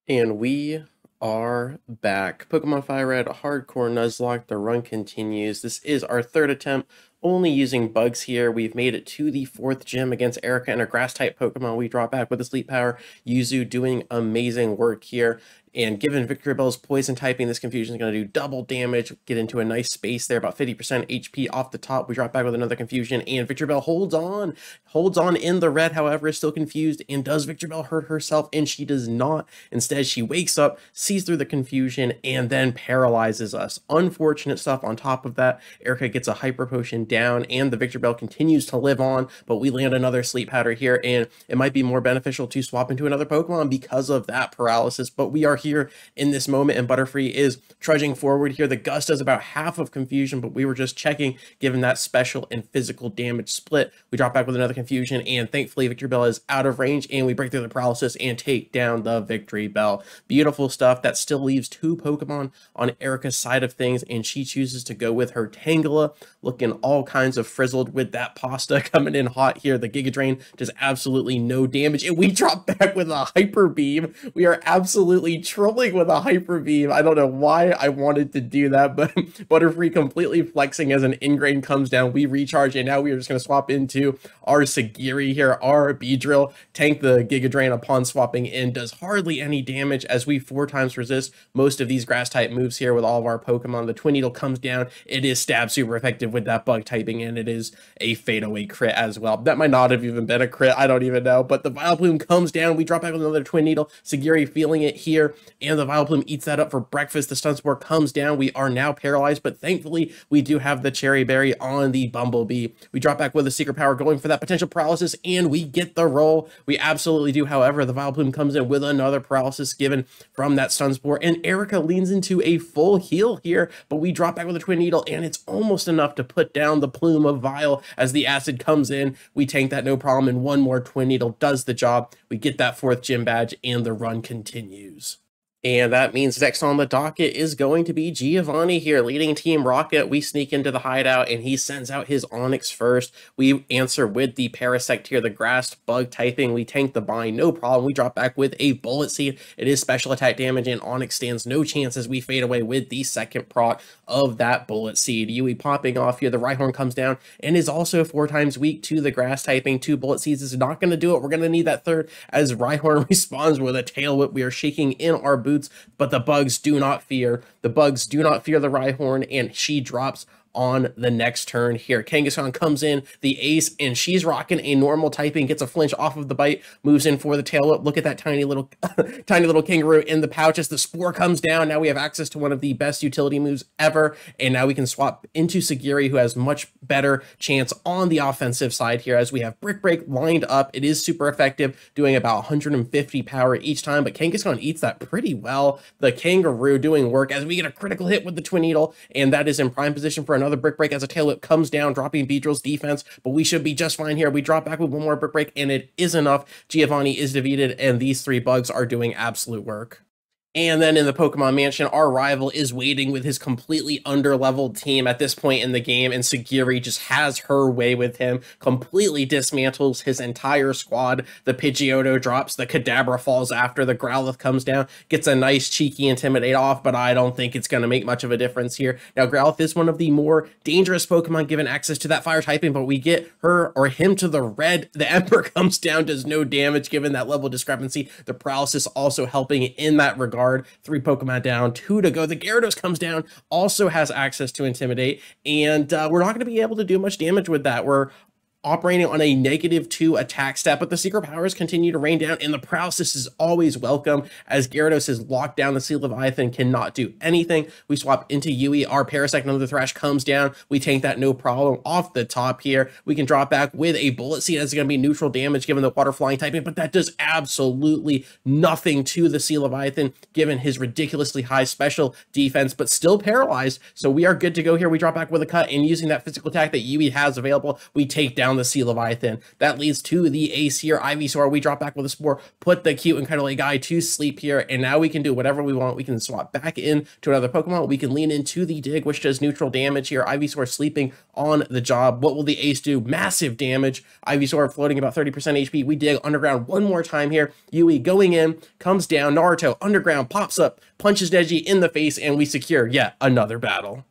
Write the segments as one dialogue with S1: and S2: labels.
S1: And we are back. Pokemon Fire Red, Hardcore Nuzlocke, the run continues. This is our third attempt, only using bugs here. We've made it to the fourth gym against Erica and her Grass-type Pokemon. We drop back with a Sleep Power. Yuzu doing amazing work here. And given Victory Bell's poison typing, this confusion is going to do double damage, get into a nice space there, about 50% HP off the top. We drop back with another confusion, and Victory Bell holds on in the red, however, is still confused. And does Victory Bell hurt herself? And she does not. Instead, she wakes up, sees through the confusion, and then paralyzes us. Unfortunate stuff. On top of that, Erica gets a Hyper Potion down, and the Victory Bell continues to live on, but we land another Sleep Powder here, and it might be more beneficial to swap into another Pokemon because of that paralysis, but we are here in this moment, and Butterfree is trudging forward here. The Gust does about half of confusion, but we were just checking, given that special and physical damage split. We drop back with another confusion, and thankfully Victory Bell is out of range, and we break through the paralysis and take down the Victory Bell. Beautiful stuff. That still leaves two Pokemon on Erica's side of things, and she chooses to go with her Tangela, looking all kinds of frizzled with that pasta coming in hot here. The Giga Drain does absolutely no damage, and we drop back with a Hyper Beam. We are absolutely trolling with a Hyper Beam. I don't know why I wanted to do that, but Butterfree completely flexing as an Ingrain comes down. We recharge, and now we are just going to swap into our Sagiri here. Our Beedrill tank the Giga Drain upon swapping in, does hardly any damage as we 4 times resist most of these grass type moves here with all of our Pokemon. The Twin Needle comes down. It is stab super effective with that bug typing, and it is a fadeaway crit as well. That might not have even been a crit. I don't even know, but the Vileplume comes down. We drop back with another Twin Needle. Sagiri feeling it here, and the Vileplume eats that up for breakfast. The Stun Spore comes down. We are now paralyzed, but thankfully we do have the Cherry Berry on the Bumblebee. We drop back with a Secret Power going for that potential paralysis, and we get the roll. We absolutely do. However, the Vileplume comes in with another paralysis given from that Stun Spore, and Erica leans into a full heal here, but we drop back with a Twin Needle, and it's almost enough to put down the Plume of Vile as the acid comes in. We tank that no problem, and one more Twin Needle does the job. We get that 4th gym badge, and the run continues. And that means next on the docket is going to be Giovanni here, leading Team Rocket. We sneak into the hideout, and he sends out his Onix first. We answer with the Parasect here, the grass bug typing. We tank the bind, no problem. We drop back with a Bullet Seed. It is special attack damage, and Onix stands no chance as we fade away with the second proc of that Bullet Seed. Yui popping off here. The Rhyhorn comes down and is also 4 times weak to the grass typing. 2 Bullet Seeds is not going to do it. We're going to need that third as Rhyhorn responds with a Tail Whip. We are shaking in our boots, but the bugs do not fear. The bugs do not fear the Rhyhorn, and she drops on the next turn here. Kangaskhan comes in, the ace, and she's rocking a normal typing, gets a flinch off of the bite, moves in for the tail whip. Look at that tiny little tiny little kangaroo in the pouch as the Spore comes down. Now we have access to one of the best utility moves ever, and now we can swap into Sagiri, who has much better chance on the offensive side here as we have Brick Break lined up. It is super effective, doing about 150 power each time, but Kangaskhan eats that pretty well. The kangaroo doing work as we get a critical hit with the Twin Needle, and that is in prime position for another Brick Break as a Tail Whip comes down, dropping Beedrill's defense, but we should be just fine here. We drop back with one more Brick Break, and it is enough. Giovanni is defeated, and these 3 bugs are doing absolute work. And then in the Pokemon Mansion, our rival is waiting with his completely under-leveled team at this point in the game, and Sagiri just has her way with him, completely dismantles his entire squad. The Pidgeotto drops, the Kadabra falls after, the Growlithe comes down, gets a nice cheeky Intimidate off, but I don't think it's going to make much of a difference here. Now, Growlithe is one of the more dangerous Pokemon given access to that fire typing, but we get her or him to the red. The Emperor comes down, does no damage given that level discrepancy. The Paralysis also helping in that regard. 3 Pokemon down, 2 to go. The Gyarados comes down, also has access to Intimidate, and we're not going to be able to do much damage with that. We're operating on a -2 attack stat, but the secret powers continue to rain down, and the paralysis is always welcome as Gyarados is locked down. The Sea Leviathan cannot do anything. We swap into Yui. Our Parasect Another Thrash comes down. We tank that no problem off the top here. We can drop back with a Bullet Seed as it's going to be neutral damage given the water flying typing, but that does absolutely nothing to the Sea Leviathan given his ridiculously high special defense, but still paralyzed. So we are good to go here. We drop back with a cut, and using that physical attack that Yui has available, we take down down the Sea Leviathan. That leads to the ace here. Ivysaur, we drop back with a Spore, put the cute and cuddly guy to sleep here, and now we can do whatever we want. We can swap back in to another Pokemon. We can lean into the Dig, which does neutral damage here. Ivysaur sleeping on the job. What will the ace do? Massive damage. Ivysaur floating about 30% HP. We dig underground one more time here. Yui going in, comes down. Naruto underground, pops up, punches Neji in the face, and we secure yet another battle.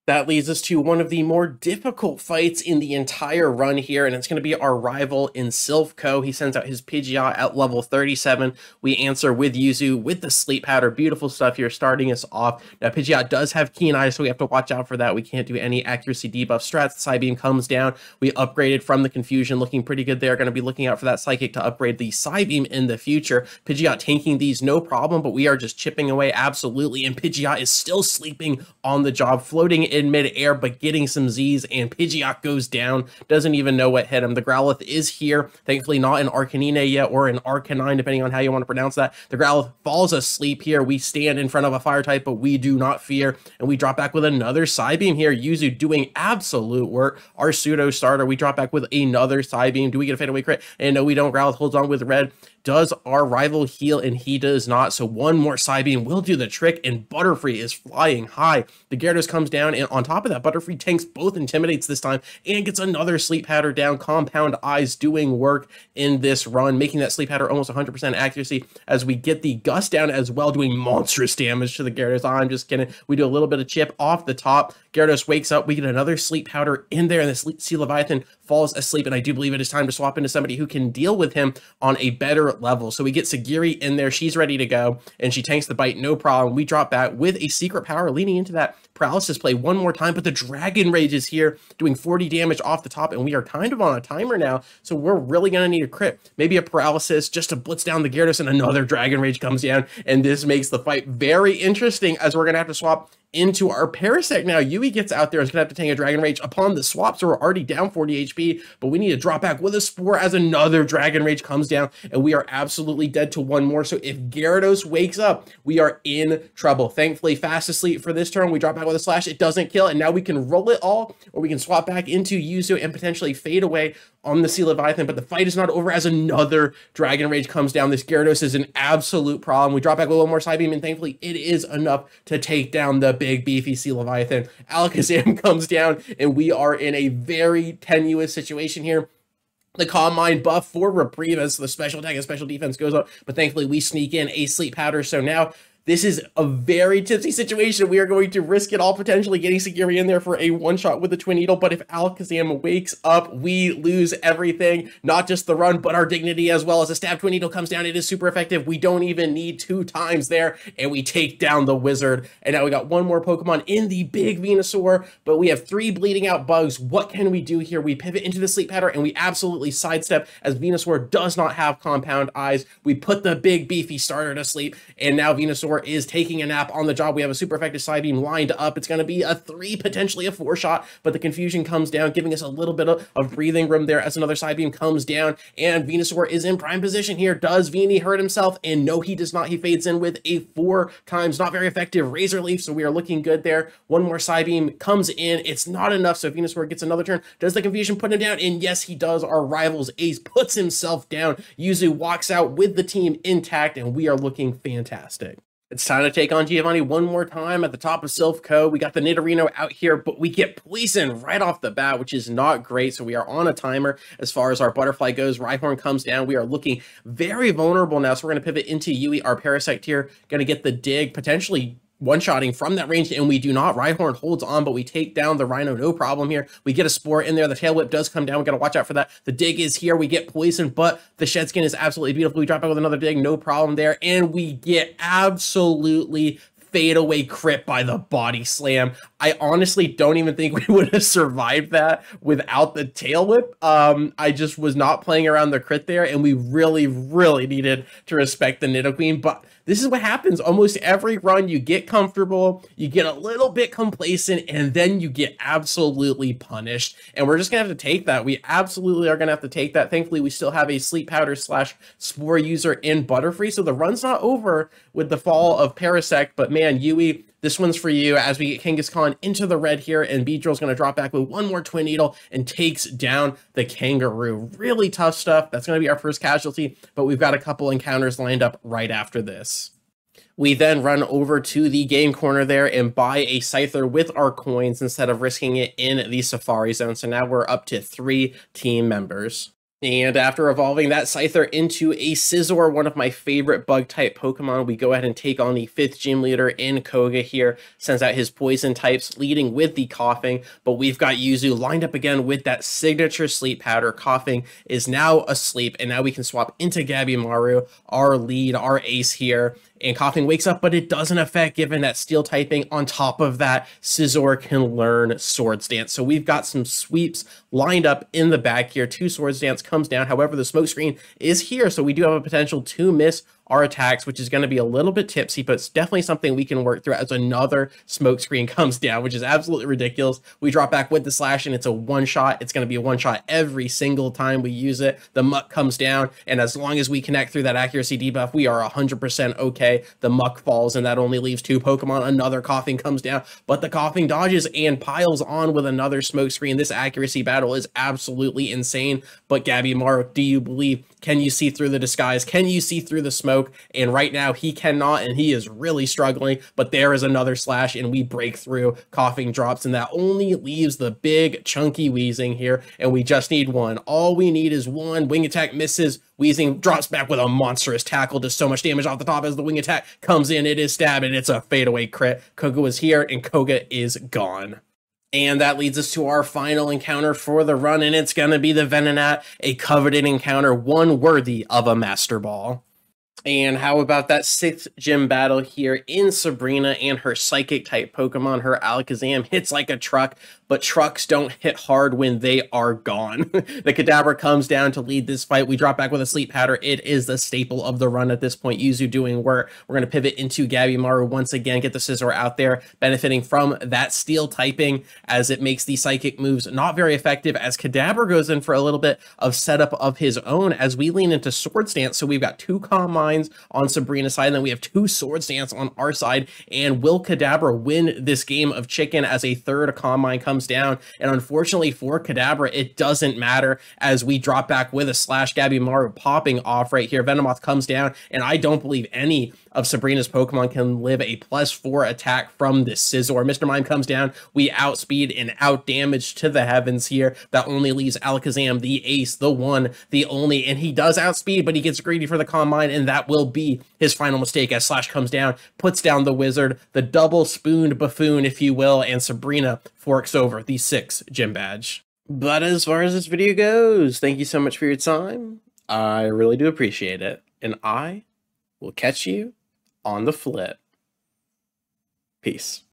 S1: That leads us to one of the more difficult fights in the entire run here, and it's going to be our rival in Silph. He sends out his Pidgeot at level 37. We answer with Yuzu with the Sleep Powder. Beautiful stuff here, starting us off. Now, Pidgeot does have Keen Eye, so we have to watch out for that. We can't do any accuracy debuff strats. The Psybeam comes down. We upgraded from the Confusion, looking pretty good there. Going to be looking out for that Psychic to upgrade the Psybeam in the future. Pidgeot tanking these, no problem, but we are just chipping away absolutely, and Pidgeot is still sleeping on the job, floating in mid-air, but getting some Z's, and Pidgeot goes down, doesn't even know what hit him. The Growlithe is here, thankfully not an Arcanine yet, or an Arcanine, depending on how you want to pronounce that. The Growlithe falls asleep here. We stand in front of a fire type, but we do not fear, and we drop back with another Psybeam here. Yuzu doing absolute work. Our pseudo starter, we drop back with another Psybeam. Do we get a fadeaway crit? And no, we don't. Growlithe holds on with red. Does our rival heal? And he does not. So one more Psybeam will do the trick, and Butterfree is flying high. The Gyarados comes down, and on top of that, Butterfree tanks both Intimidates this time and gets another Sleep Powder down. Compound Eyes doing work in this run, making that Sleep Powder almost 100% accuracy as we get the Gust down as well, doing monstrous damage to the Gyarados. I'm just kidding. We do a little bit of chip off the top. Gyarados wakes up. We get another Sleep Powder in there, and the Sea Leviathan falls asleep, and I do believe it is time to swap into somebody who can deal with him on a better level. So we get Sagiri in there. She's ready to go, and she tanks the bite, no problem. We drop back with a Secret Power, leaning into that Paralysis play one more time, but the Dragon Rage is here, doing 40 damage off the top, and we are kind of on a timer now, so we're really going to need a crit. Maybe a Paralysis just to blitz down the Gyarados, and another Dragon Rage comes down, and this makes the fight very interesting, as we're going to have to swap into our Parasect now. Yui gets out there, is going to have to tank a Dragon Rage upon the swap, so we're already down 40 HP, but we need to drop back with a Spore as another Dragon Rage comes down, and we are absolutely dead to one more. So if Gyarados wakes up, we are in trouble. Thankfully, fast asleep for this turn. We drop back with a Slash. It doesn't kill, and now we can roll it all, or we can swap back into Yuzu and potentially fade away on the Sea Leviathan, but the fight is not over as another Dragon Rage comes down. This Gyarados is an absolute problem. We drop back with a little more Psybeam, and thankfully it is enough to take down the big beefy Sea Leviathan. Alakazam comes down, and we are in a very tenuous situation here. The Calm Mind buff for Reprieve as the special attack and special defense goes up, but thankfully we sneak in a Sleep Powder, so now this is a very tipsy situation. We are going to risk it all, potentially getting Sagiri in there for a one-shot with the Twin Needle, but if Alakazam wakes up, we lose everything. Not just the run, but our dignity as well. As a Stab Twin Needle comes down, it is super effective. We don't even need 2 times there, and we take down the Wizard. And now we got one more Pokemon in the big Venusaur, but we have 3 bleeding out bugs. What can we do here? We pivot into the Sleep Powder, and we absolutely sidestep, as Venusaur does not have Compound Eyes. We put the big beefy starter to sleep, and now Venusaur is taking a nap on the job. We have a super effective Psybeam lined up. It's going to be a 3, potentially a 4 shot, but the Confusion comes down, giving us a little bit of breathing room there as another Psybeam comes down, and Venusaur is in prime position here. Does Veenie hurt himself? And no, he does not. He fades in with a 4 times, not very effective Razor Leaf, so we are looking good there. One more Psybeam comes in. It's not enough, so Venusaur gets another turn. Does the Confusion put him down? And yes, he does. Our rival's ace puts himself down. Yuzu walks out with the team intact, and we are looking fantastic. It's time to take on Giovanni one more time at the top of Silph. We got the Nidorino out here, but we get Poison right off the bat, which is not great. So we are on a timer as far as our Butterfly goes. Rhyhorn comes down. We are looking very vulnerable now. So we're going to pivot into Yui, our Parasect here. Going to get the Dig, potentially one-shotting from that range, and we do not. Rhyhorn holds on, but we take down the Rhino, no problem here. We get a Spore in there. The Tail Whip does come down. We got to watch out for that. The Dig is here. We get Poison, but the Shed Skin is absolutely beautiful. We drop out with another Dig, no problem there, and we get absolutely fadeaway crit by the Body Slam. I honestly don't even think we would have survived that without the Tail Whip. I just was not playing around the crit there, and we really, really needed to respect the Nidoqueen, but this is what happens almost every run. You get comfortable, you get a little bit complacent, and then you get absolutely punished. And we're just going to have to take that. We absolutely are going to have to take that. Thankfully, we still have a Sleep Powder / Spore user in Butterfree, so the run's not over with the fall of Parasect. But man, Yui, this one's for you as we get Kangaskhan into the red here, and Beedrill's going to drop back with one more Twin Needle and takes down the Kangaroo. Really tough stuff. That's going to be our first casualty, but we've got a couple encounters lined up right after this. We then run over to the game corner there and buy a Scyther with our coins instead of risking it in the Safari Zone. So now we're up to 3 team members. And after evolving that Scyther into a Scizor, one of my favorite bug-type Pokemon, we go ahead and take on the 5th gym leader in Koga here, sends out his poison types, leading with the Coughing, but we've got Yuzu lined up again with that signature sleep powder. Coughing is now asleep, and now we can swap into Gabimaru, our lead, our ace here, and Coughing wakes up, but it doesn't affect given that steel typing. On top of that, Scizor can learn Swords Dance. So we've got some sweeps lined up in the back here. 2 Swords Dance comes down. However, the smoke screen is here, so we do have a potential to miss our attacks, which is going to be a little bit tipsy, but it's definitely something we can work through as another smoke screen comes down, which is absolutely ridiculous. We drop back with the slash and it's a one-shot. It's going to be a one-shot every single time we use it. The muck comes down, and as long as we connect through that accuracy debuff, we are 100% okay. The muck falls, and that only leaves 2 Pokemon. Another Coughing comes down, but the Coughing dodges and piles on with another smoke screen. This accuracy battle is absolutely insane, but Gabimaru, do you believe? Can you see through the disguise? Can you see through the smoke? And right now he cannot, and he is really struggling, but there is another slash and we break through. Coughing drops, and that only leaves the big chunky Weezing here, and we just need one. All we need is one. Wing attack misses. Weezing drops back with a monstrous tackle, does so much damage off the top as the wing attack comes in. It is stabbed, and it's a fadeaway crit. Koga was here, and Koga is gone. And that leads us to our final encounter for the run, and it's going to be the Venonat, a coveted encounter, one worthy of a Master Ball. And how about that 6th gym battle here in Sabrina and her Psychic-type Pokemon? Her Alakazam hits like a truck, but trucks don't hit hard when they are gone. The Kadabra comes down to lead this fight. We drop back with a Sleep Powder. It is the staple of the run at this point. Yuzu doing work. We're going to pivot into Gabimaru once again, get the Scizor out there, benefiting from that Steel typing as it makes the Psychic moves not very effective, as Kadabra goes in for a little bit of setup of his own as we lean into Swords Dance. So we've got 2 Calm Minds on Sabrina's side, and then we have 2 Swords Dance on our side. And will Kadabra win this game of chicken as a 3rd Calm Mind comes down? And unfortunately for Kadabra, it doesn't matter as we drop back with a slash. Gabimaru popping off right here. Venomoth comes down, and I don't believe any of Sabrina's Pokemon can live a +4 attack from this Scizor. Mr. Mime comes down. We outspeed and outdamage to the heavens here. That only leaves Alakazam, the ace, the one, the only, and he does outspeed, but he gets greedy for the Calm Mind, and that will be his final mistake as Slash comes down, puts down the Wizard, the double-spooned buffoon, if you will, and Sabrina forks over the 6th gym badge. But as far as this video goes, thank you so much for your time. I really do appreciate it, and I will catch you on the flip. Peace.